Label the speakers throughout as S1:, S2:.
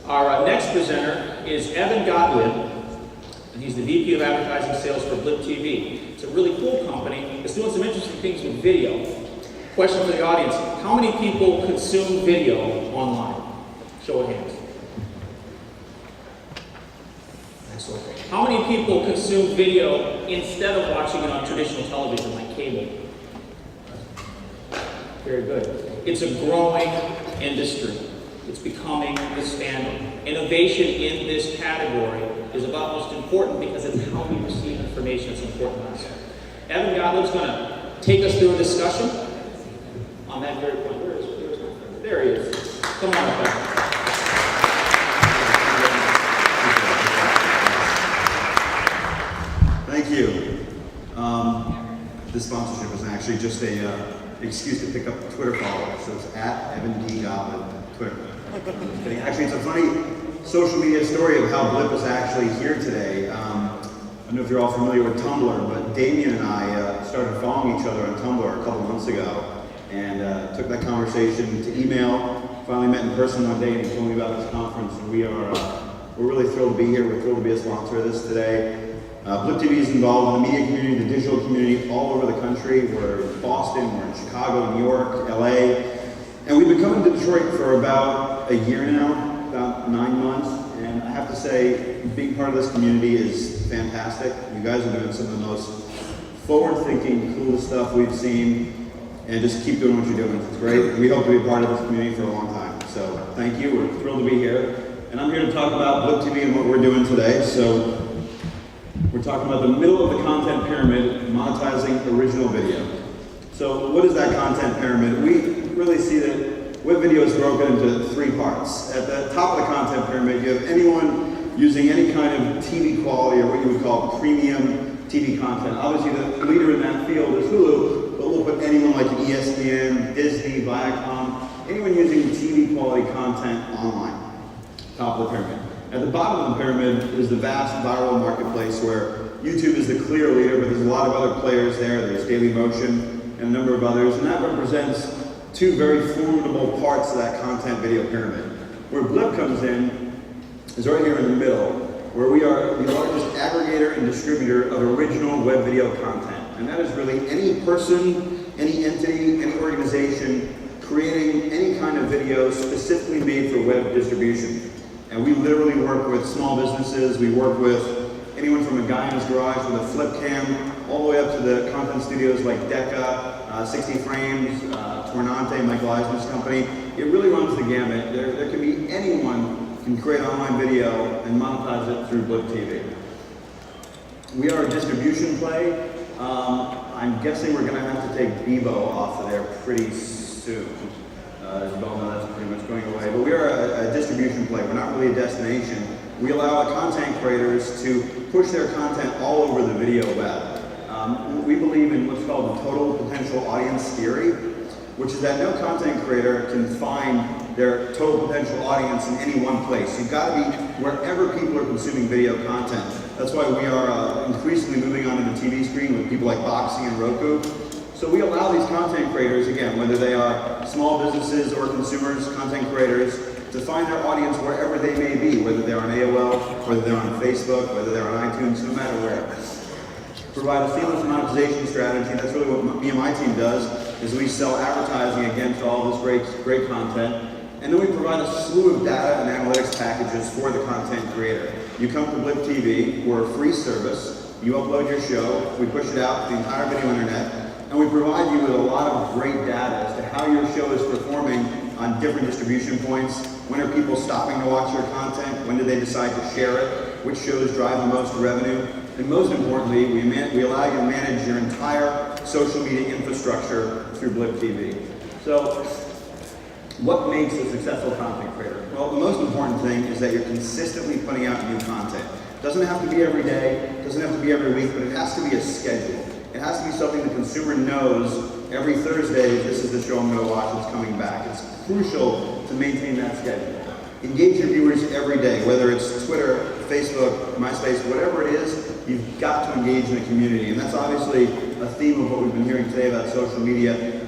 S1: Our next presenter is Evan Gottlieb, and he's the VP of Advertising Sales for Blip TV. It's a really cool company. It's doing some interesting things with video. Question for the audience, how many people consume video online? Show of hands. Excellent. How many people consume video instead of watching it on traditional television like cable? Very good. It's a growing industry. It's becoming the standard. Innovation in this category is about most important because it's how we receive information that's important to us. Evan Gottlieb's going to take us through a discussion on that very point. There he is. Come on, Evan.
S2: Thank you. This sponsorship is actually just a excuse to pick up a Twitter follower. So it's at Evan D. Gottlieb, Twitter. Actually, it's a funny social media story of how Blip is actually here today. I don't know if you're all familiar with Tumblr, but Damien and I started following each other on Tumblr a couple months ago, and took that conversation to email. Finally met in person one day, and he told me about this conference, and we're really thrilled to be here. We're thrilled to be a sponsor of this today. Blip TV is involved in the media community, the digital community all over the country. We're in Boston, we're in Chicago, New York, LA, and we've been coming to Detroit for about a year now, about 9 months, and I have to say, a big part of this community is fantastic. You guys are doing some of the most forward-thinking, coolest stuff we've seen, and just keep doing what you're doing. It's great. We hope to be a part of this community for a long time. So thank you. We're thrilled to be here, and I'm here to talk about Blip TV and what we're doing today. So we're talking about the middle of the content pyramid, monetizing original video. So what is that content pyramid? We really see that web video is broken into 3 parts. At the top of the content pyramid, you have anyone using any kind of TV quality or what you would call premium TV content. Obviously the leader in that field is Hulu, but we'll put anyone like ESPN, Disney, Viacom, anyone using TV quality content online. Top of the pyramid. At the bottom of the pyramid is the vast viral marketplace where YouTube is the clear leader, but there's a lot of other players there. There's Dailymotion and a number of others, and that represents 2 very formidable parts of that content video pyramid. Where Blip comes in is right here in the middle, where we are the largest aggregator and distributor of original web video content. And that is really any person, any entity, any organization creating any kind of video specifically made for web distribution. And we literally work with small businesses. We work with anyone from a guy in his garage with a flip cam, all the way up to the content studios like Decca, 60 Frames, Tornante, Michael Eisner's company. It really runs the gamut. There can be anyone can create online video and monetize it through Blip TV. We are a distribution play. I'm guessing we're going to have to take Bebo off of there pretty soon. As you all know, that's pretty much going away. But we are a distribution play. We're not really a destination. We allow content creators to push their content all over the video web. We believe in what's called the total potential audience theory, which is that no content creator can find their total potential audience in any one place. You've got to be wherever people are consuming video content. That's why we are increasingly moving on to the TV screen with people like Boxing and Roku. So we allow these content creators, again, whether they are small businesses or consumers, content creators, to find their audience wherever they may be, whether they're on AOL, whether they're on Facebook, whether they're on iTunes, no matter where. Provide a seamless monetization strategy. That's really what me and my team does, is we sell advertising against all this great content. And then we provide a slew of data and analytics packages for the content creator. You come to Blip TV, we're a free service. You upload your show, we push it out to the entire video internet, and we provide you with a lot of great data as to how your show is performing on different distribution points. When are people stopping to watch your content? When do they decide to share it? Which shows drive the most revenue? And most importantly, we allow you to manage your entire social media infrastructure through Blip TV. So, what makes a successful content creator? Well, the most important thing is that you're consistently putting out new content. It doesn't have to be every day, it doesn't have to be every week, but it has to be a schedule. It has to be something the consumer knows every Thursday, this is the show I'm going to watch, it's coming back. It's crucial to maintain that schedule. Engage your viewers every day, whether it's Twitter, Facebook, MySpace, whatever it is, you've got to engage in the community. And that's obviously a theme of what we've been hearing today about social media.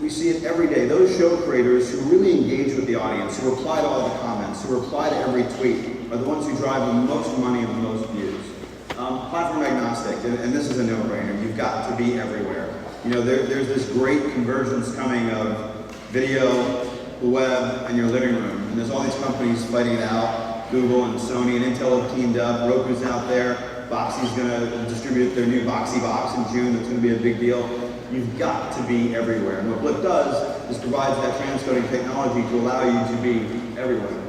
S2: We see it every day. Those show creators who really engage with the audience, who reply to all the comments, who reply to every tweet, are the ones who drive the most money and the most views. Platform agnostic, and this is a no-brainer. You've got to be everywhere. You know, there's this great convergence coming of video, the web, and your living room. And there's all these companies fighting it out. Google and Sony and Intel have teamed up. Roku's out there. Boxy's going to distribute their new Boxy box in June. That's going to be a big deal. You've got to be everywhere. And what Blip does is provides that transcoding technology to allow you to be everywhere.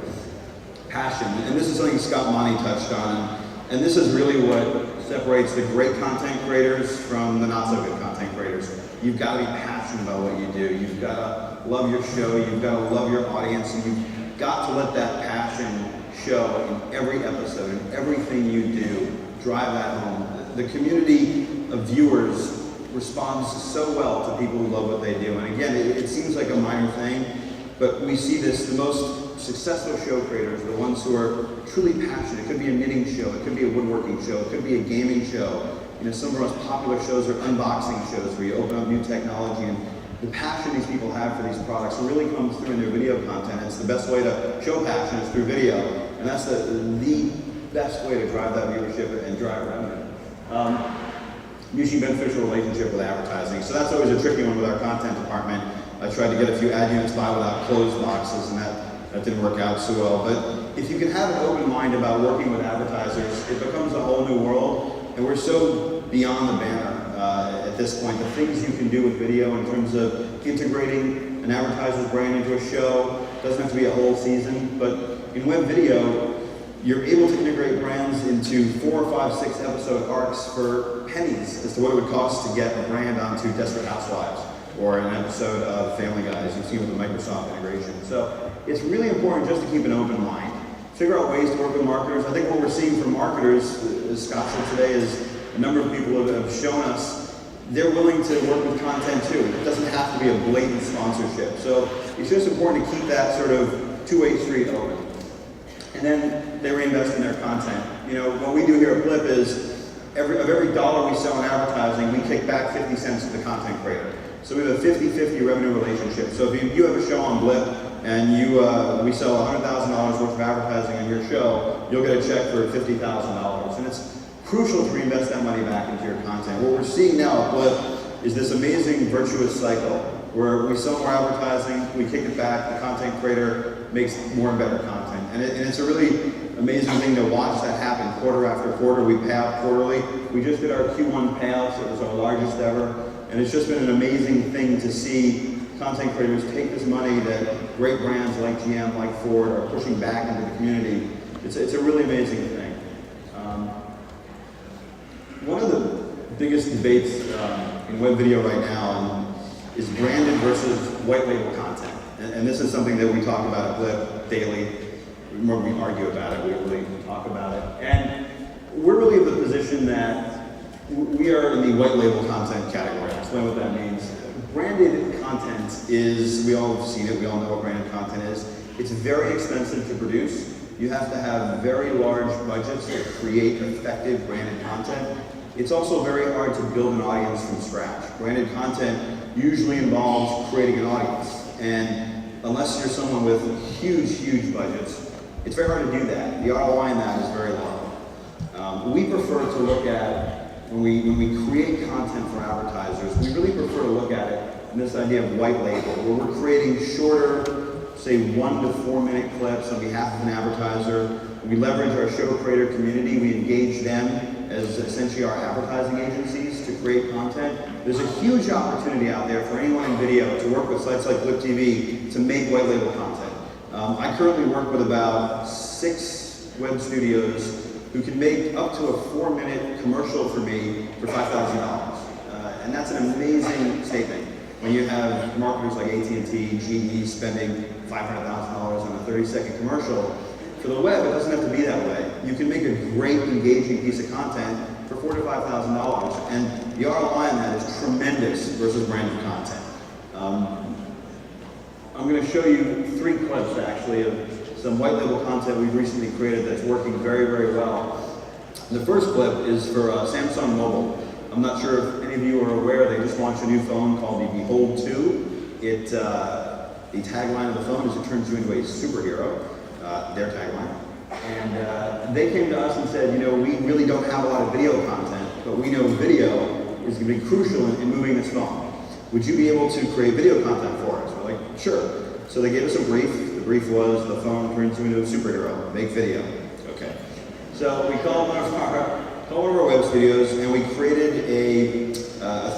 S2: Passion. And this is something Scott Monty touched on. And this is really what separates the great content creators from the not so good content creators. You've got to be passionate about what you do. You've got to love your show. You've got to love your audience. And you've got to let that passion show in every episode, in everything you do. Drive that home. The community of viewers responds so well to people who love what they do. And again, it seems like a minor thing, but we see this, the most successful show creators, the ones who are truly passionate. It could be a knitting show, it could be a woodworking show, it could be a gaming show. You know, some of our most popular shows are unboxing shows where you open up new technology, and the passion these people have for these products really comes through in their video content. It's the best way to show passion is through video, and that's the best way to drive that viewership and drive revenue. Mutually beneficial relationship with advertising. So that's always a tricky one with our content department. I tried to get a few ad units by without closed boxes, and that didn't work out so well. But if you can have an open mind about working with advertisers, it becomes a whole new world. And we're so beyond the banner at this point. The things you can do with video in terms of integrating an advertiser's brand into a show, doesn't have to be a whole season, but in web video, you're able to integrate brands into 4, 5, 6 episode arcs for pennies as to what it would cost to get a brand onto Desperate Housewives or an episode of Family Guy, as you've seen with the Microsoft integration. So it's really important just to keep an open mind. Figure out ways to work with marketers. I think what we're seeing from marketers, as Scott said today, is a number of people have shown us they're willing to work with content too. It doesn't have to be a blatant sponsorship. So it's just important to keep that sort of two-way street open. And then they reinvest in their content. You know, what we do here at Blip is every dollar we sell in advertising, we kick back 50 cents to the content creator. So we have a 50-50 revenue relationship. So if you have a show on Blip and we sell $100,000 worth of advertising on your show, you'll get a check for $50,000. And it's crucial to reinvest that money back into your content. What we're seeing now at Blip is this amazing virtuous cycle where we sell more advertising, we kick it back, the content creator makes more and better content. And it's a really amazing thing to watch that happen quarter after quarter. We pay out quarterly. We just did our Q1 payouts. It was our largest ever. And it's just been an amazing thing to see content creators take this money that great brands like GM, like Ford are pushing back into the community. It's a really amazing thing. One of the biggest debates in web video right now is branded versus white label content. And this is something that we talk about at Blip daily. The more we argue about it, we really talk about it. And we're really in the position that we are in the white label content category. I'll explain what that means. Branded content is, we all have seen it, we all know what branded content is. It's very expensive to produce. You have to have very large budgets to create effective branded content. It's also very hard to build an audience from scratch. Branded content usually involves creating an audience. And unless you're someone with huge budgets, it's very hard to do that. The ROI in that is very low. We prefer to look at, when we create content for advertisers, we really prefer to look at it in this idea of white label, where we're creating shorter, say 1 to 4 minute clips on behalf of an advertiser. We leverage our show creator community. We engage them as essentially our advertising agencies to create content. There's a huge opportunity out there for anyone in video to work with sites like Blip TV to make white label content. I currently work with about 6 web studios who can make up to a 4-minute commercial for me for $5,000. And that's an amazing statement. When you have marketers like AT&T, GE spending $500,000 on a 30-second commercial, for the web, it doesn't have to be that way. You can make a great, engaging piece of content for $4,000 to $5,000, and the ROI on that is tremendous versus branded content. I'm going to show you 3 clips, actually, of some white label content we've recently created that's working very well. The first clip is for Samsung Mobile. I'm not sure if any of you are aware, they just launched a new phone called the Behold 2. The tagline of the phone is it turns you into a superhero, their tagline. And they came to us and said, you know, we really don't have a lot of video content, but we know video is going to be crucial in moving this phone. Would you be able to create video content for us? We're like, sure. So they gave us a brief. The brief was the phone turns you into a superhero, make video. Okay. So we called one of our web studios and we created a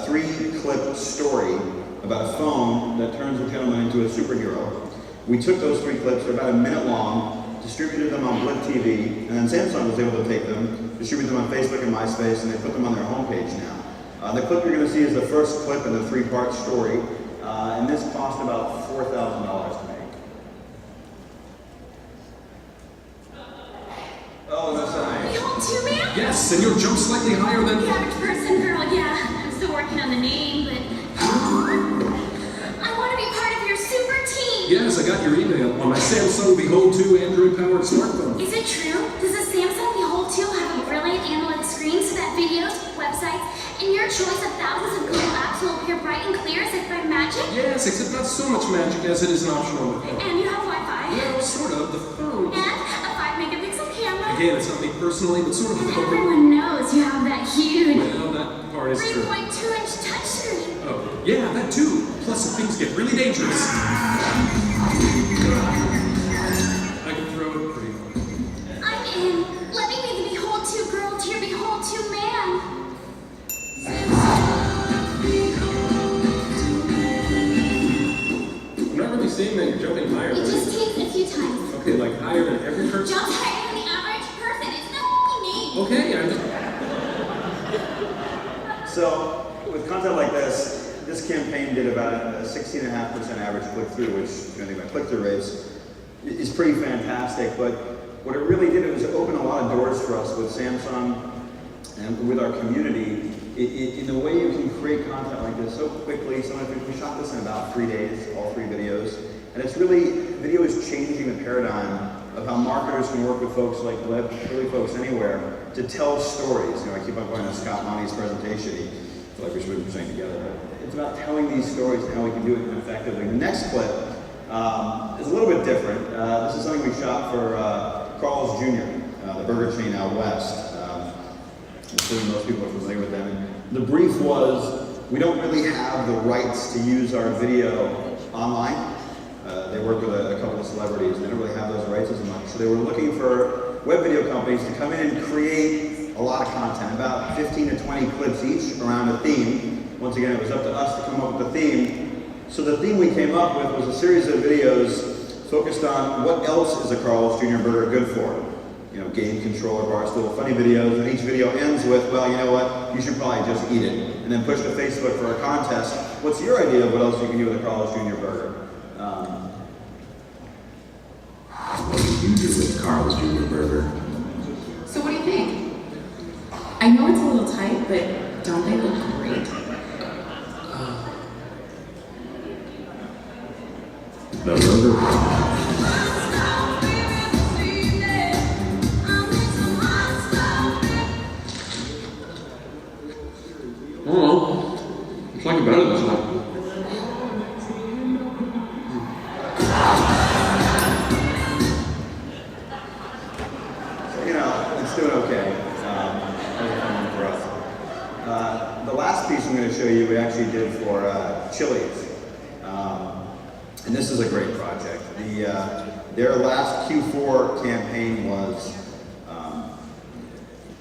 S2: 3-clip story about a phone that turns a gentleman into a superhero. We took those 3 clips, they're about a minute long, distributed them on Blip TV, and then Samsung was able to take them, distribute them on Facebook and MySpace, and they put them on their homepage now. The clip you're going to see is the first clip in the 3-part story, and this cost about $4,000 to make. Oh, that's nice.
S3: You home too, man?
S4: Yes, and you'll jump slightly higher than...
S3: The average person, girl, yeah. I'm still working on the name, but... I want to be part of your super team!
S4: Yes, I got your email on my Samsung Behold 2 Android-powered smartphone.
S3: Is it true? Does the Samsung Behold 2 have a brilliant AMOLED screen so that videos, websites, and your choice of thousands of Google apps will appear bright and clear as if by magic?
S4: Yes, except not so much magic as it is an option on the phone.
S3: And you have Wi-Fi?
S4: Well, sort of. The phone...
S3: And a 5-megapixel camera?
S4: Again, it's not me personally, but sort of
S3: And
S4: the phone...
S3: everyone knows you have that huge...
S4: Well, that part is true.
S3: 3.2-inch touchscreen.
S4: Oh, yeah, that too. Plus, if things get really dangerous... I can throw it pretty hard.
S3: I'm in. Let me be the Behold 2 girl to your Behold 2 man.
S4: I'm not really seeing that you're jumping higher.
S3: It just takes a few times.
S4: Okay, like higher than every person?
S3: Jump higher than the average person. It's no name.
S4: Okay, I'm just...
S2: So, with content like this campaign did about a 16.5% average click-through, which, if you think about click-through rates, is pretty fantastic. But what it really did was open a lot of doors for us with Samsung and with our community in the way you can create content like this so quickly. Sometimes we shot this in about 3 days, all 3 videos. And it's really, video is changing the paradigm of how marketers can work with folks like Blip, really folks anywhere, to tell stories. You know, I keep on going to Scott Monty's presentation. I feel like we should be presenting together. It's about telling these stories and how we can do it effectively. The next clip is a little bit different. This is something we shot for Carl's Jr., the burger chain out west. I'm assuming most people are familiar with them. And the brief was, we don't really have the rights to use our video online. They work with a couple of celebrities, and they don't really have those rights as much. So they were looking for web video companies to come in and create a lot of content, about 15 to 20 clips each around a theme. Once again, it was up to us to come up with the theme. So the theme we came up with was a series of videos focused on what else is a Carl's Jr. burger good for. You know, game controller, bar stool, funny videos, and each video ends with, well, you know what, you should probably just eat it. And then push to Facebook for a contest. What's your idea of what else you can do with a Carl's Jr. burger?
S5: What do you do with Carl's Jr. burger?
S6: So what do you think? I know it's a little tight, but don't they look great?
S5: The burger.
S4: Oh, it's like better this time.
S2: You know, it's doing okay. For us. The last piece I'm going to show you, we actually did for Chili's. And this is a great project. Their last Q4 campaign was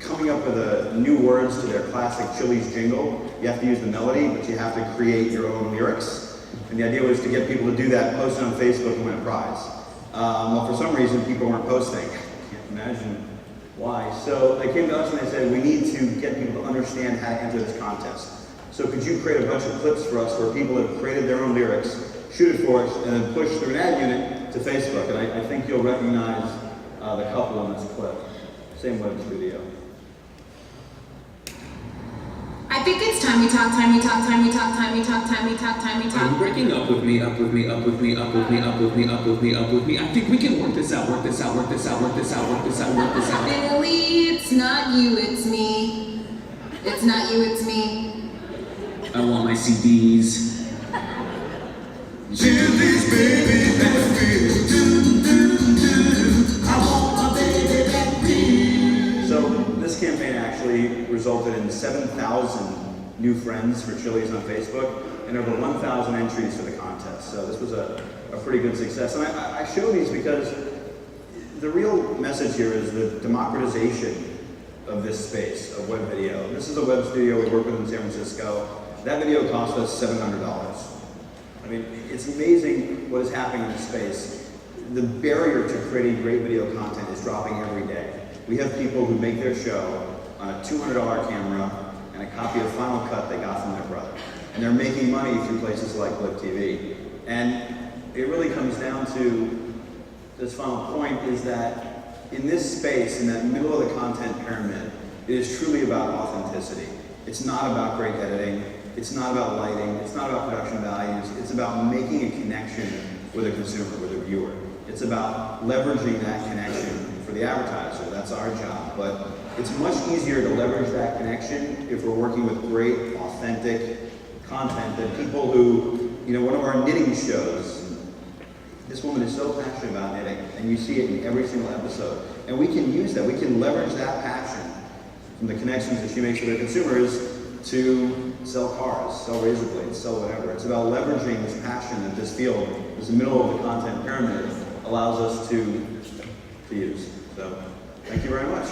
S2: coming up with new words to their classic Chili's jingle. You have to use the melody, but you have to create your own lyrics. And the idea was to get people to do that, post it on Facebook, and win a prize. Well, for some reason, people weren't posting. Can't imagine why. So they came to us and they said, we need to get people to understand how to enter this contest. So could you create a bunch of clips for us where people have created their own lyrics, shoot it for us, and then push through an ad unit to Facebook? And I think you'll recognize the couple in this clip. Same web studio.
S6: I think it's time we talk, time we talk, time we talk, time we talk, time we talk, time we
S4: Are you
S6: talk.
S4: breaking up with me, up with me, up with me, up with me, up with me, up with me, up with me? I think we can work this out, work this out, work this out, work this out, work this out, work this out.
S6: Billy, it's not you, it's me. It's not you, it's me.
S4: I want my CDs.
S2: Chili's baby back ribs. Do, do, do. I want my baby back ribs. So this campaign actually resulted in 7,000 new friends for Chili's on Facebook and over 1,000 entries for the contest. So this was a pretty good success. And I show these because the real message here is the democratization of this space of web video. This is a web studio we work with in San Francisco. That video cost us $700. I mean, it's amazing what is happening in this space. The barrier to creating great video content is dropping every day. We have people who make their show on a $200 camera and a copy of Final Cut they got from their brother. And they're making money through places like Blip TV. And it really comes down to this final point is that in this space, in that middle of the content pyramid, it is truly about authenticity. It's not about great editing. It's not about lighting. It's not about production values. It's about making a connection with a consumer, with a viewer. It's about leveraging that connection for the advertiser. That's our job. But it's much easier to leverage that connection if we're working with great, authentic content than people who, you know, one of our knitting shows, this woman is so passionate about knitting, and you see it in every single episode. And we can use that. We can leverage that passion from the connections that she makes with her consumers to sell cars, sell razor blades, sell whatever. It's about leveraging this passion that this field, this middle of the content pyramid, allows us to use. So, thank you very much.